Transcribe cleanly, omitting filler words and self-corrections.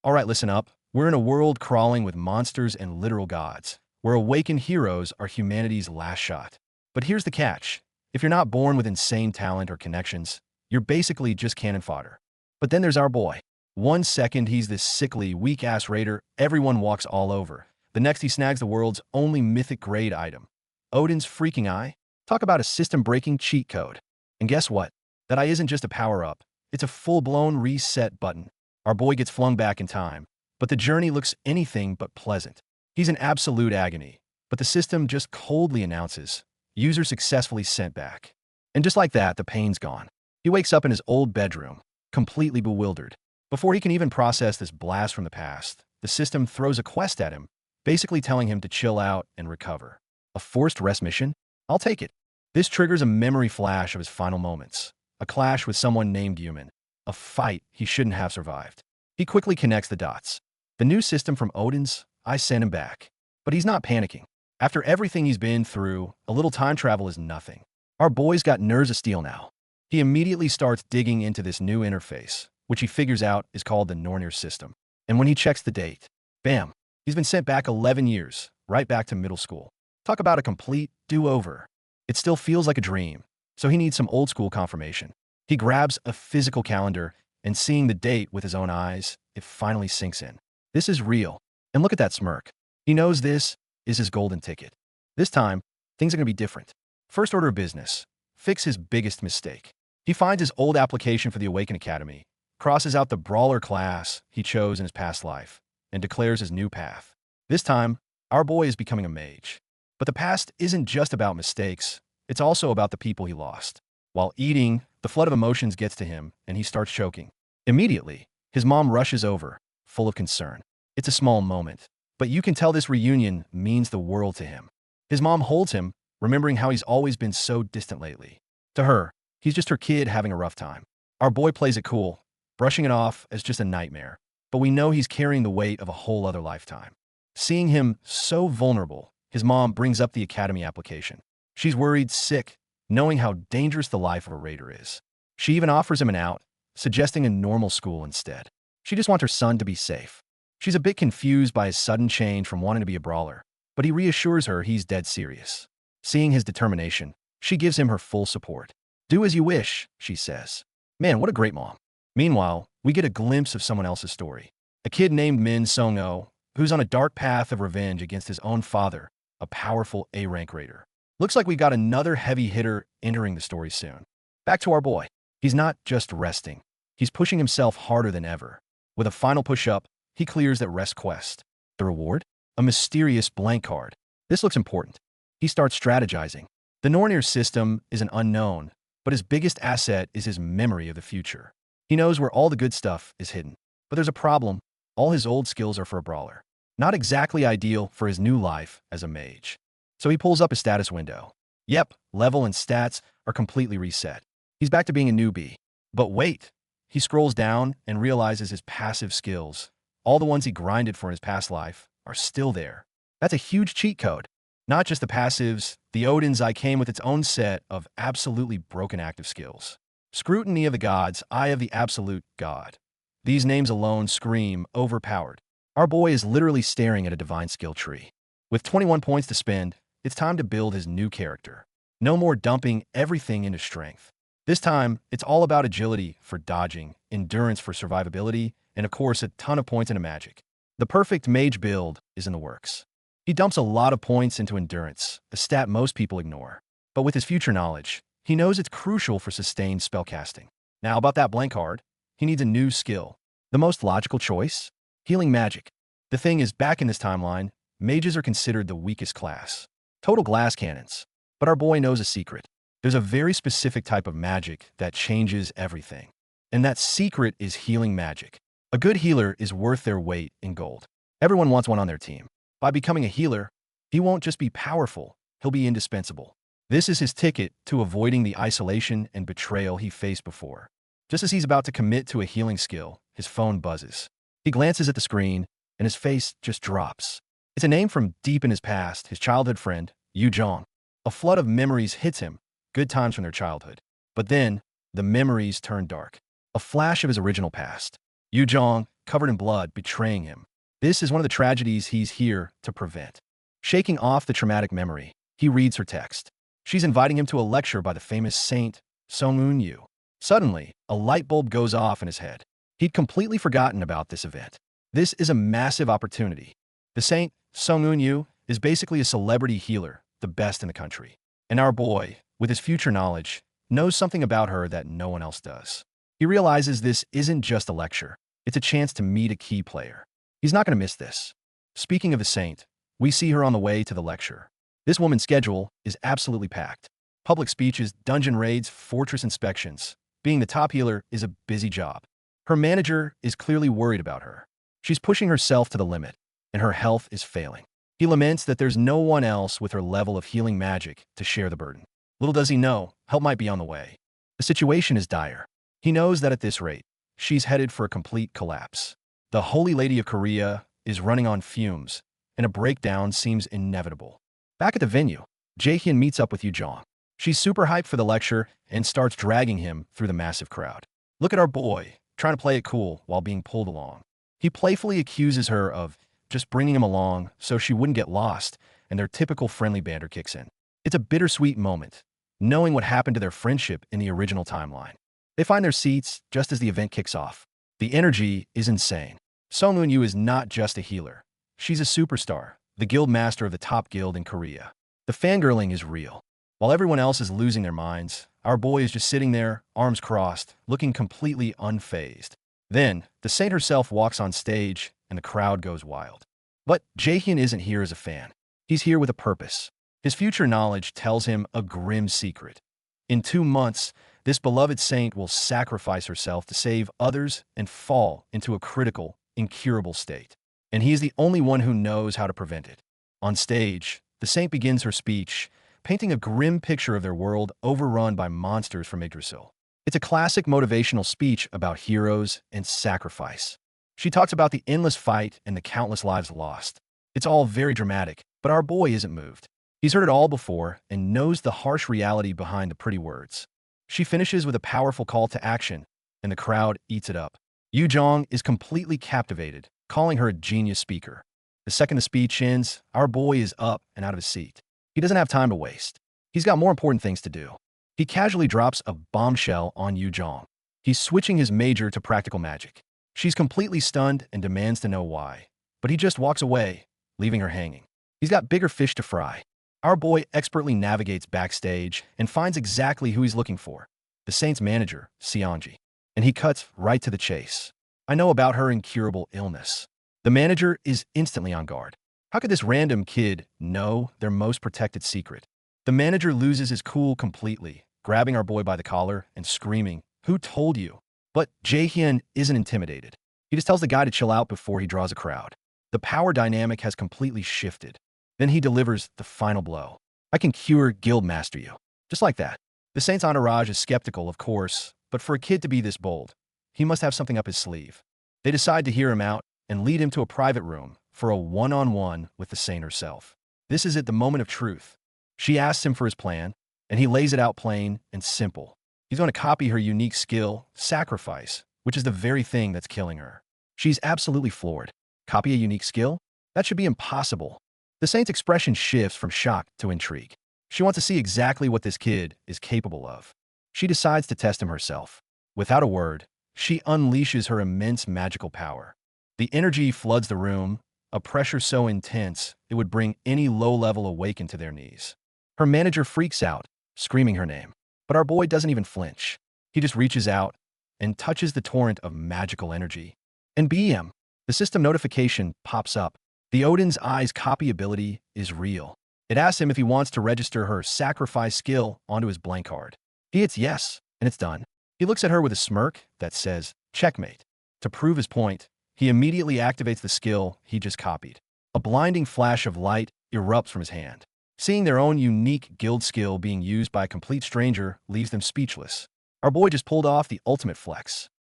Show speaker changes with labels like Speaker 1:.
Speaker 1: All right, listen up. We're in a world crawling with monsters and literal gods, where awakened heroes are humanity's last shot. But here's the catch. If you're not born with insane talent or connections, you're basically just cannon fodder. But then there's our boy. One second he's this sickly, weak-ass raider everyone walks all over. The next he snags the world's only mythic-grade item. Odin's freaking eye? Talk about a system-breaking cheat code. And guess what? That eye isn't just a power-up. It's a full-blown reset button. Our boy gets flung back in time, but the journey looks anything but pleasant. He's in absolute agony, but the system just coldly announces, user successfully sent back. And just like that, the pain's gone. He wakes up in his old bedroom, completely bewildered. Before he can even process this blast from the past, the system throws a quest at him, basically telling him to chill out and recover. A forced rest mission? I'll take it. This triggers a memory flash of his final moments. A clash with someone named Human. A fight he shouldn't have survived. He quickly connects the dots. The new system from Odin's, I sent him back. But he's not panicking. After everything he's been through, a little time travel is nothing. Our boy's got nerves of steel now. He immediately starts digging into this new interface, which he figures out is called the Nornir system. And when he checks the date, bam, he's been sent back 11 years, right back to middle school. Talk about a complete do-over. It still feels like a dream, so he needs some old-school confirmation. He grabs a physical calendar, and seeing the date with his own eyes, it finally sinks in. This is real. And look at that smirk. He knows this is his golden ticket. This time, things are going to be different. First order of business. Fix his biggest mistake. He finds his old application for the Awaken Academy, crosses out the brawler class he chose in his past life, and declares his new path. This time, our boy is becoming a mage. But the past isn't just about mistakes. It's also about the people he lost. While eating, the flood of emotions gets to him, and he starts choking. Immediately, his mom rushes over, full of concern. It's a small moment, but you can tell this reunion means the world to him. His mom holds him, remembering how he's always been so distant lately. To her, he's just her kid having a rough time. Our boy plays it cool, brushing it off as just a nightmare, but we know he's carrying the weight of a whole other lifetime. Seeing him so vulnerable, his mom brings up the academy application. She's worried sick, knowing how dangerous the life of a raider is. She even offers him an out, suggesting a normal school instead. She just wants her son to be safe. She's a bit confused by his sudden change from wanting to be a brawler, but he reassures her he's dead serious. Seeing his determination, she gives him her full support. Do as you wish, she says. Man, what a great mom. Meanwhile, we get a glimpse of someone else's story. A kid named Min Song-o, who's on a dark path of revenge against his own father, a powerful A-rank raider. Looks like we got another heavy hitter entering the story soon. Back to our boy. He's not just resting. He's pushing himself harder than ever. With a final push-up, he clears that rest quest. The reward? A mysterious blank card. This looks important. He starts strategizing. The Nornir system is an unknown, but his biggest asset is his memory of the future. He knows where all the good stuff is hidden. But there's a problem. All his old skills are for a brawler. Not exactly ideal for his new life as a mage. So he pulls up his status window. Yep, level and stats are completely reset. He's back to being a newbie. But wait, he scrolls down and realizes his passive skills, all the ones he grinded for in his past life, are still there. That's a huge cheat code. Not just the passives, the Odin's Eye came with its own set of absolutely broken active skills. Scrutiny of the gods, Eye of the absolute god. These names alone scream overpowered. Our boy is literally staring at a divine skill tree. With 21 points to spend, it's time to build his new character. No more dumping everything into strength. This time, it's all about agility for dodging, endurance for survivability, and of course, a ton of points into magic. The perfect mage build is in the works. He dumps a lot of points into endurance, a stat most people ignore. But with his future knowledge, he knows it's crucial for sustained spellcasting. Now about that blank card, he needs a new skill. The most logical choice? Healing magic. The thing is, back in this timeline, mages are considered the weakest class. Total glass cannons. But our boy knows a secret. There's a very specific type of magic that changes everything. And that secret is healing magic. A good healer is worth their weight in gold. Everyone wants one on their team. By becoming a healer, he won't just be powerful, he'll be indispensable. This is his ticket to avoiding the isolation and betrayal he faced before. Just as he's about to commit to a healing skill, his phone buzzes. He glances at the screen, and his face just drops. It's a name from deep in his past, his childhood friend, Yu Zhong. A flood of memories hits him, good times from their childhood. But then, the memories turn dark. A flash of his original past. Yu Zhong, covered in blood, betraying him. This is one of the tragedies he's here to prevent. Shaking off the traumatic memory, he reads her text. She's inviting him to a lecture by the famous saint, Song-Eun-Yu. Suddenly, a light bulb goes off in his head. He'd completely forgotten about this event. This is a massive opportunity. The saint, Song-Eun-Yu, is basically a celebrity healer, the best in the country. And our boy, with his future knowledge, knows something about her that no one else does. He realizes this isn't just a lecture. It's a chance to meet a key player. He's not going to miss this. Speaking of the saint, we see her on the way to the lecture. This woman's schedule is absolutely packed. Public speeches, dungeon raids, fortress inspections. Being the top healer is a busy job. Her manager is clearly worried about her. She's pushing herself to the limit, and her health is failing. He laments that there's no one else with her level of healing magic to share the burden. Little does he know, help might be on the way. The situation is dire. He knows that at this rate, she's headed for a complete collapse. The Holy Lady of Korea is running on fumes, and a breakdown seems inevitable. Back at the venue, Jae-hyun meets up with Yoo-jong. She's super hyped for the lecture and starts dragging him through the massive crowd. Look at our boy, trying to play it cool while being pulled along. He playfully accuses her of just bringing him along so she wouldn't get lost, and their typical friendly banter kicks in. It's a bittersweet moment, knowing what happened to their friendship in the original timeline. They find their seats just as the event kicks off. The energy is insane. Song-Eun-Yu is not just a healer. She's a superstar, the guild master of the top guild in Korea. The fangirling is real. While everyone else is losing their minds, our boy is just sitting there, arms crossed, looking completely unfazed. Then, the saint herself walks on stage, and the crowd goes wild. But Jae-hyun isn't here as a fan. He's here with a purpose. His future knowledge tells him a grim secret. In 2 months, this beloved saint will sacrifice herself to save others and fall into a critical, incurable state. And he is the only one who knows how to prevent it. On stage, the saint begins her speech, painting a grim picture of their world overrun by monsters from Yggdrasil. It's a classic motivational speech about heroes and sacrifice. She talks about the endless fight and the countless lives lost. It's all very dramatic, but our boy isn't moved. He's heard it all before and knows the harsh reality behind the pretty words. She finishes with a powerful call to action, and the crowd eats it up. Yoo-jong is completely captivated, calling her a genius speaker. The second the speech ends, our boy is up and out of his seat. He doesn't have time to waste. He's got more important things to do. He casually drops a bombshell on Yoo-jong. He's switching his major to practical magic. She's completely stunned and demands to know why, but he just walks away, leaving her hanging. He's got bigger fish to fry. Our boy expertly navigates backstage and finds exactly who he's looking for, the saint's manager, Seonji. And he cuts right to the chase. I know about her incurable illness. The manager is instantly on guard. How could this random kid know their most protected secret? The manager loses his cool completely, grabbing our boy by the collar and screaming, "Who told you?" But Jae-hyun isn't intimidated. He just tells the guy to chill out before he draws a crowd. The power dynamic has completely shifted. Then he delivers the final blow. "I can cure guild master you." Just like that. The saint's entourage is skeptical, of course, but for a kid to be this bold, he must have something up his sleeve. They decide to hear him out and lead him to a private room for a one-on-one with the saint herself. This is at the moment of truth. She asks him for his plan, and he lays it out plain and simple. He's going to copy her unique skill, sacrifice, which is the very thing that's killing her. She's absolutely floored. Copy a unique skill? That should be impossible. The saint's expression shifts from shock to intrigue. She wants to see exactly what this kid is capable of. She decides to test him herself. Without a word, she unleashes her immense magical power. The energy floods the room, a pressure so intense it would bring any low-level awakened to their knees. Her manager freaks out, screaming her name. But our boy doesn't even flinch. He just reaches out and touches the torrent of magical energy. And BM, the system notification pops up. The Odin's Eyes copy ability is real. It asks him if he wants to register her sacrifice skill onto his blank card. He hits yes, and it's done. He looks at her with a smirk that says, "Checkmate." To prove his point, he immediately activates the skill he just copied. A blinding flash of light erupts from his hand. Seeing their own unique guild skill being used by a complete stranger leaves them speechless. Our boy just pulled off the ultimate flex.